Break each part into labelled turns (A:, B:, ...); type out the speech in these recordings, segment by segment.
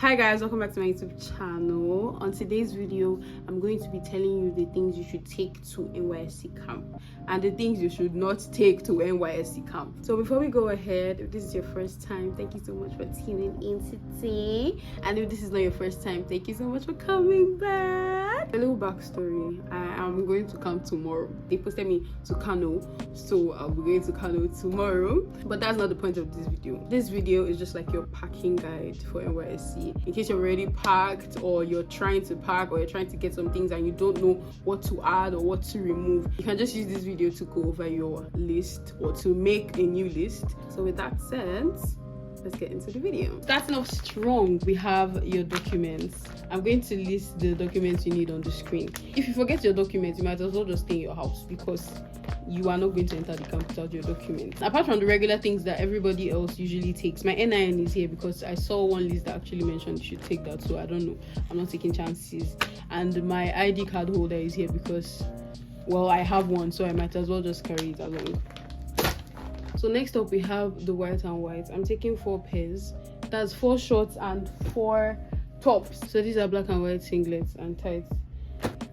A: Hi guys, welcome back to my YouTube channel. On today's video, I'm going to be telling you the things you should take to NYSC camp and the things you should not take to NYSC camp. So before we go ahead, if this is your first time, thank you so much for tuning in today. And if this is not your first time, thank you so much for coming back. A little backstory: I am going to camp tomorrow. They posted me to Kano, so I'll be going to Kano tomorrow. But that's not the point of this video. This video is just like your packing guide for NYSC. In case you're already packed, or you're trying to pack, or you're trying to get some things and you don't know what to add or what to remove, you can just use this video to go over your list or to make a new list. So with that said, let's get into the video. Starting off strong, we have your documents. I'm going to list the documents you need on the screen. If you forget your documents, you might as well just stay in your house because you are not going to enter the camp without your documents. Apart from the regular things that everybody else usually takes, my NIN is here because I saw one list that actually mentioned you should take that, so I don't know, I'm not taking chances. And my ID card holder is here because, well, I have one, so I might as well just carry it along. So next up we have the white and white. I'm taking 4 pairs. That's 4 shorts and 4 tops. So these are black and white singlets and tights.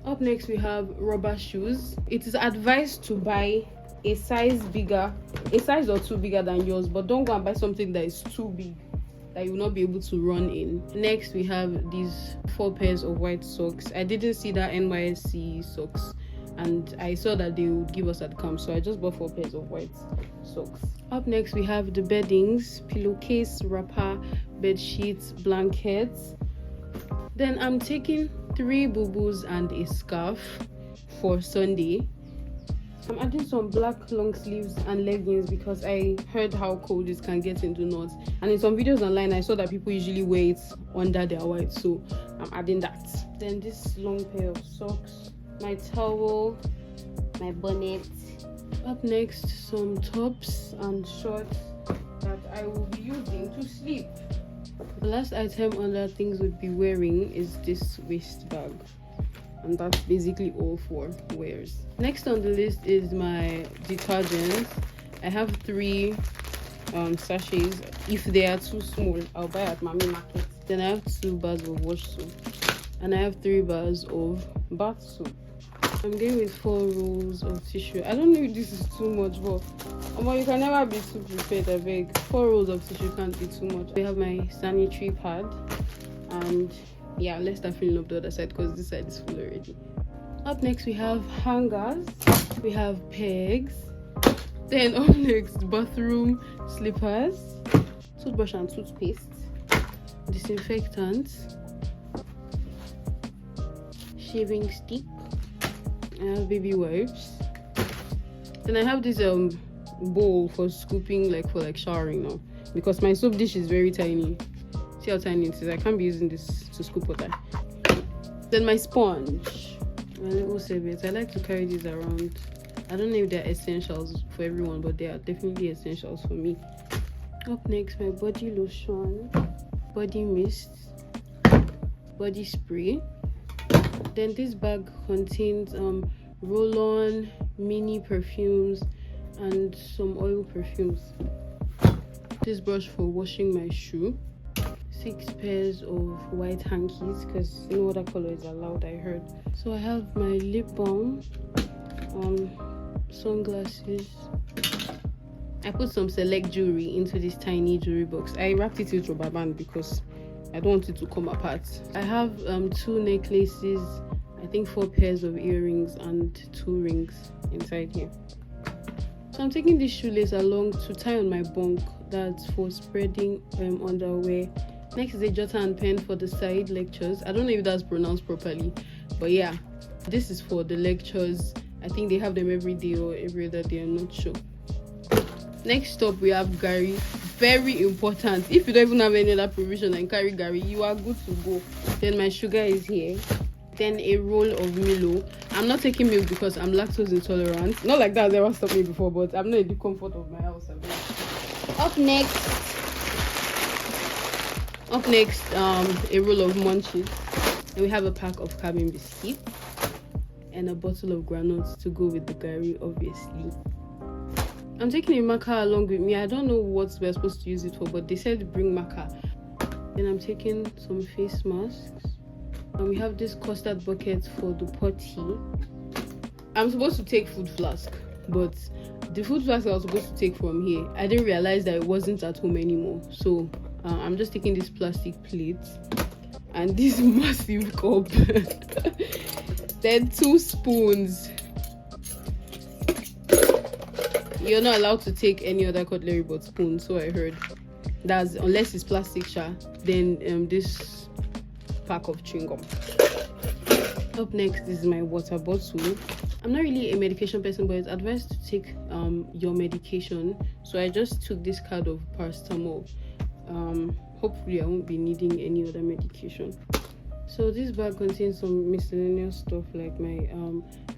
A: Up next we have rubber shoes. It is advised to buy a size or 2 bigger than yours, but don't go and buy something that is too big that you will not be able to run in. Next we have these 4 pairs of white socks. I didn't see that NYSC socks and I saw that they would give us at camp, so I just bought 4 pairs of white socks. Up next we have the beddings, pillowcase, wrapper, bed sheets, blankets. Then I'm taking 3 boo-boos and a scarf for Sunday. I'm adding some black long sleeves and leggings because I heard how cold it can get in the north, and in some videos online I saw that people usually wear it under their white, so I'm adding that. Then this long pair of socks, my towel, my bonnet. Up next, some tops and shorts that I will be using to sleep. The last item under things would be wearing is this waist bag, and that's basically all for wears. Next on the list is my detergents. I have 3 sachets. If they are too small, I'll buy at Mami Market. Then I have 2 bars of wash soap, and I have 3 bars of bath soap. I'm going with 4 rolls of tissue. I don't know if this is too much, but you can never be too prepared. I beg. 4 rolls of tissue can't be too much. We have my sanitary pad, and yeah, let's start filling up the other side because this side is full already. Up next we have hangers, we have pegs. Then up next, bathroom slippers, toothbrush and toothpaste, disinfectant, shaving stick. I have baby wipes. Then I have this bowl for scooping, for showering now, because my soap dish is very tiny. See how tiny it is? I can't be using this to scoop water. Then my sponge, my little serviette. I like to carry these around. I don't know if they're essentials for everyone, but they are definitely essentials for me. Up next, my body lotion, body mist, body spray. Then this bag contains roll-on, mini perfumes, and some oil perfumes. This brush for washing my shoe. 6 pairs of white hankies because no other color is allowed, I heard. So I have my lip balm, sunglasses. I put some select jewelry into this tiny jewelry box. I wrapped it with rubber band because I don't want it to come apart. I have 2 necklaces, I think 4 pairs of earrings and 2 rings inside here. So I'm taking this shoelace along to tie on my bunk. That's for spreading underwear. Next is a jotter and pen for the side lectures. I don't know if that's pronounced properly, but yeah, this is for the lectures. I think they have them every day or every other day, I'm not sure. Next up we have Gary. Very important. If you don't even have any other provision and carry Gary, you are good to go. Then my sugar is here. Then a roll of Milo. I'm not taking milk because I'm lactose intolerant. Not like that has ever stopped me before, but I'm not in the comfort of my house. Up next, a roll of munchies. And we have a pack of cabin biscuits and a bottle of granules to go with the Gary, obviously. I'm taking a marker along with me. I don't know what we're supposed to use it for, but they said bring marker. Then I'm taking some face masks. And we have this custard bucket for the potty. I'm supposed to take food flask, but the food flask I was supposed to take from here, I didn't realize that it wasn't at home anymore. So I'm just taking this plastic plate and this massive cup. Then 2 spoons. You're not allowed to take any other cutlery but spoon, so I heard. That's unless it's plastic then this pack of chewing gum. Up next is my water bottle. I'm not really a medication person, but it's advised to take your medication. So I just took this card of paracetamol. Hopefully I won't be needing any other medication. So this bag contains some miscellaneous stuff like my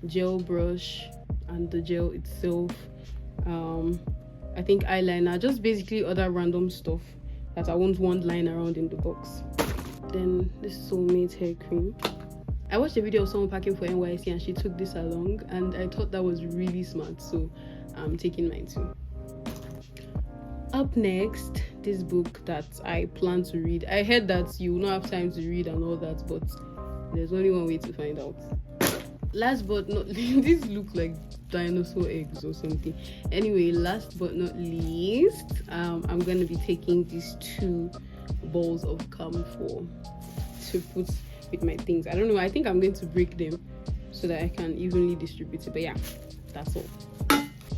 A: gel brush and the gel itself. I think eyeliner, just basically other random stuff that I won't want lying around in the box. Then this Soulmate hair cream. I watched a video of someone packing for NYSC and she took this along, and I thought that was really smart, so I'm taking mine too. Up next, this book that I plan to read. I heard that you will not have time to read and all that, but there's only one way to find out. Last but not least, these look like dinosaur eggs or something. Anyway, last but not least, I'm going to be taking these 2 balls of camphor to put with my things. I don't know, I think I'm going to break them so that I can evenly distribute it, but yeah, that's all.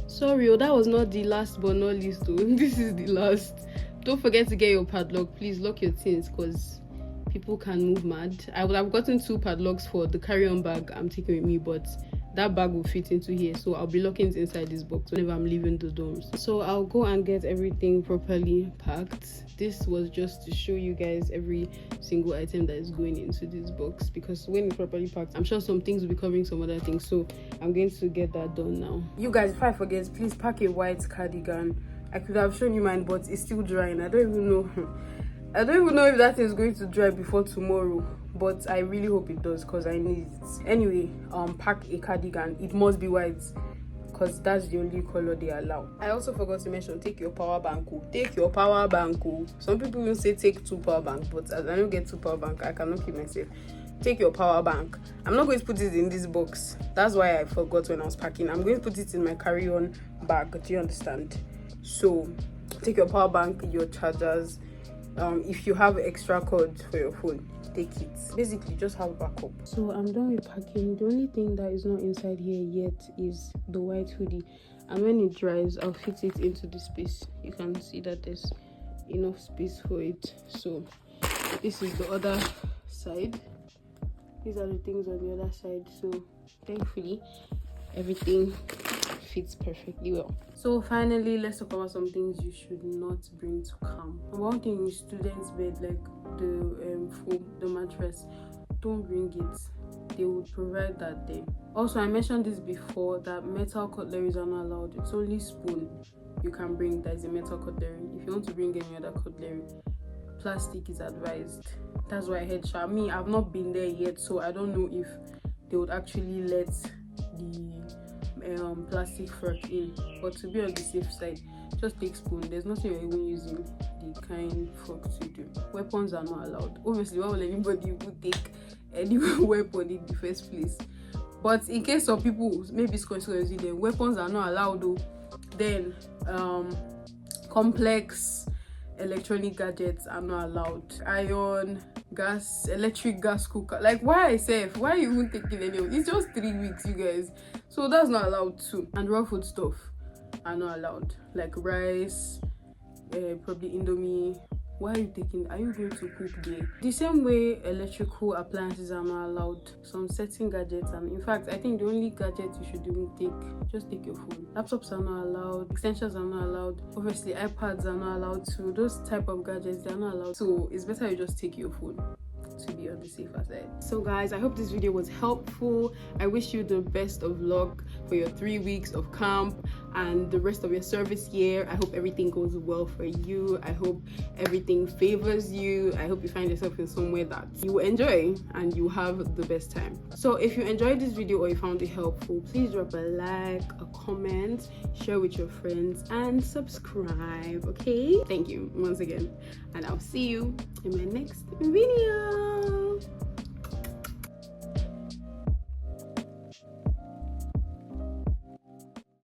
A: Sorry, that was not the last but not least though. This is the last. Don't forget to get your padlock. Please lock your things because people can move mad. I would have gotten 2 padlocks for the carry-on bag I'm taking with me, but that bag will fit into here, so I'll be locking it inside this box whenever I'm leaving the dorms. So I'll go and get everything properly packed. This was just to show you guys every single item that is going into this box, because when it's properly packed, I'm sure some things will be covering some other things, so I'm going to get that done now. You guys, if I forget, please pack a white cardigan. I could have shown you mine, but it's still drying. I don't even know if that is going to dry before tomorrow, but I really hope it does because I need it. Anyway, pack a cardigan. It must be white because that's the only color they allow. I also forgot to mention, take your power bank. Take your power bank. Some people will say take 2 power banks, but as I don't get 2 power bank, I cannot keep myself. Take your power bank. I'm not going to put it in this box. That's why I forgot when I was packing. I'm going to put it in my carry-on bag. Do you understand? So take your power bank, your chargers. If you have extra cord for your phone, take it. Basically, just have backup. So I'm done with packing. The only thing that is not inside here yet is the white hoodie, and when it dries, I'll fit it into the space. You can see that there's enough space for it. So this is the other side. These are the things on the other side. So thankfully, everything fits perfectly well. So finally, let's talk about some things you should not bring to camp. One thing is students' bed, like the foam, the mattress. Don't bring it. They would provide that there. Also, I mentioned this before that metal cutleries are not allowed. It's only spoon you can bring that is a metal cutlery. If you want to bring any other cutlery, plastic is advised. That's why I heard me. I've not been there yet, so I don't know if they would actually let the plastic fork in, but to be on the safe side, just take spoon. There's nothing you're even using the kind fork to do. Weapons are not allowed. Obviously, why would anybody would take any weapon in the first place? But in case of people maybe consciously, then weapons are not allowed though. Then complex electronic gadgets are not allowed. Iron, gas, electric gas cooker. Like, why are you even taking any of it? It's just 3 weeks, you guys, so that's not allowed too. And raw food stuff are not allowed, like rice, probably Indomie. Why are you going to cook there? The same way electrical appliances are not allowed, some certain gadgets, and in fact I think the only gadget you should even just take your phone. Laptops are not allowed, extensions are not allowed, obviously iPads are not allowed too. Those type of gadgets, they are not allowed, so it's better you just take your phone. to be on the safer side. So guys, I hope this video was helpful. I wish you the best of luck for your 3 weeks of camp and the rest of your service year. I hope everything goes well for you. I hope everything favors you. I hope you find yourself in somewhere that you enjoy and you have the best time. So if you enjoyed this video or you found it helpful, please drop a like, a comment, share with your friends, and subscribe. Okay, thank you once again, and I'll see you in my next video.